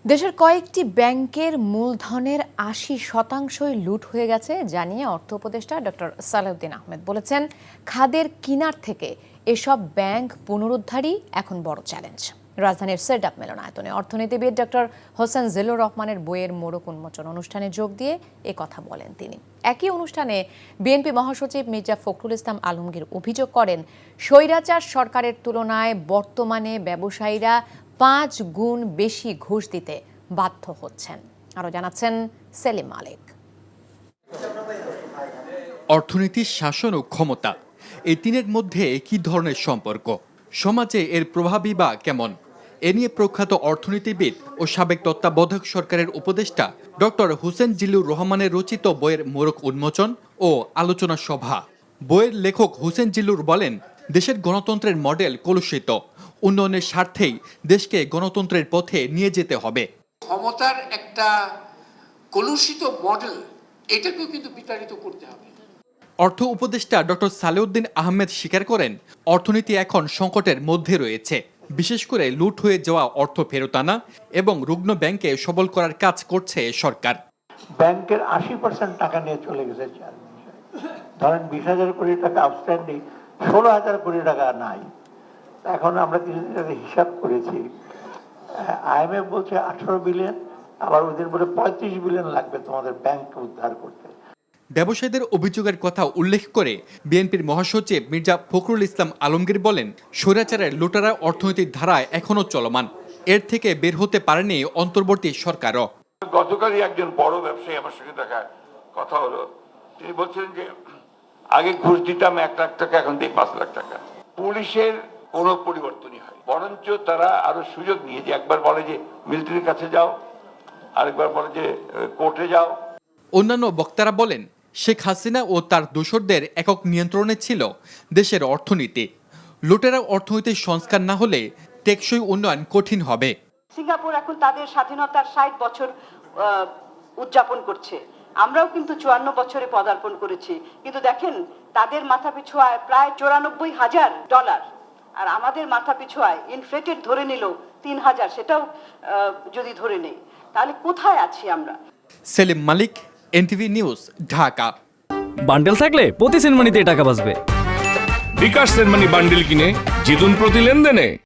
দেশের কয়েকটি ব্যাংকের মূলধনের ৮০% লুট হয়ে গেছে জানিয়ে অর্থ উপদেষ্টা ডক্টর সালেউদ্দিন আহমেদ বলেছেন, খাদের কিনার থেকে এসব ব্যাংক পুনরুদ্ধারই এখন বড় চ্যালেঞ্জ। রাজধানীর সেটআপ মিলনায়তনে অর্থনীতিবিদ ডক্টর হোসেন জিল্লুর রহমানের বইয়ের মোড়ক উন্মোচন অনুষ্ঠানে যোগ দিয়ে কথা বলেন তিনি। একই অনুষ্ঠানে বিএনপি মহাসচিব মির্জা ফখরুল ইসলাম আলমগীর অভিযোগ করেন, স্বৈরাচার সরকারের তুলনায় বর্তমানে ব্যবসায়ীরা ৫ গুণ বেশি ঘুষ দিতে বাধ্য হচ্ছেন। আরও জানাচ্ছেন সেলিম মালিক। অর্থনীতি, শাসন ও ক্ষমতা, এই তিনের মধ্যে কি ধরনের সম্পর্ক, সমাজে এর প্রভাবই বা কেমন? এ নিয়ে প্রখ্যাত অর্থনীতিবিদ ও সাবেক তত্ত্বাবধায়ক সরকারের উপদেষ্টা ডক্টর হোসেন জিল্লুর রহমানের রচিত বইয়ের মোড়ক উন্মোচন ও আলোচনা সভা। বইয়ের লেখক হোসেন জিল্লুর বলেন, দেশের গণতন্ত্রের মডেল কলুষিত, উন্নয়নের স্বার্থেই দেশকে গণতন্ত্রের পথে নিয়ে যেতে হবে। ক্ষমতার একটা কলুষিত মডেল, এটাকেও কিন্তু বিতাড়িত করতে হবে। অর্থ উপদেষ্টা ডক্টর সালেউদ্দিন আহমেদ স্বীকার করেন, অর্থনীতি এখন সংকটের মধ্যে রয়েছে। বিশেষ করে লুট হয়ে যাওয়া অর্থ ফেরত আনা এবং রুগ্ন ব্যাংকে সবল করার কাজ করছে সরকার। ব্যাংকের ৮০% টাকা নিয়ে চলে গেছে। ধরেন ২০,০০০ কোটি টাকা আউটস্ট্যান্ডিং, ১৬,০০০ কোটি টাকা নাই। এখন আমরা কিছুদিন আগে হিসাব করেছি, IMF বলছে ১৮ বিলিয়ন, আবার ওদের বলে ৩৫ বিলিয়ন লাগবে তোমাদের ব্যাংক উদ্ধার করতে। ব্যবসায়ীদের অভিযোগের কথা উল্লেখ করে বিএনপির মহাসচিব মির্জা ফখরুল ইসলাম আলমগীর বলেন, স্বৈরাচারের লুটেরা অর্থনৈতিক ধারায় এখনো চলমান, এর থেকে বের হতে পারেনি অন্তর্বর্তী সরকারও। গতকালই একজন বড় ব্যবসায়ী আমার সঙ্গে দেখা কথা হলো, তিনি বলছিলেন যে আগে ঘুষ দিতাম ১ লাখ টাকা, এখন দিই ৫ লাখ টাকা। পুলিশের কোনো পরিবর্তনই হয়, বরঞ্চ তারা আরো সুযোগ নিয়ে, যে একবার বলে যে মিলিটারির কাছে যাও, আরেকবার বলে যে কোর্টে যাও। অন্যান্য বক্তারা বলেন, শেখ হাসিনা ও তার দোসরদের একক নিয়ন্ত্রণে ছিল দেশের অর্থনীতি। লুটেরা অর্থনৈতিক সংস্কার না হলে টেকসই উন্নয়ন কঠিন হবে। সিঙ্গাপুর এখন তাদের স্বাধীনতার ৬০ বছর উদযাপন করছে, আমরাও কিন্তু ৫৪ বছরে পদার্পণ করেছি, কিন্তু দেখেন তাদের মাথা পিছু আয় প্রায় $৯৪,০০০, আর আমাদের মাথা পিছু আয় ইনফ্লেটেড ধরে নিল ৩,০০০, সেটাও যদি ধরে নেই, তাহলে কোথায় আছি আমরা? সেলিম মালিক, এনটিভি নিউজ, ঢাকা। বান্ডেল থাকলে প্রতি সেনমানিতে টাকা বাঁচবে। বিকাশ সেনমানি বান্ডেল কিনে জিতুন প্রতি লেনদেনে।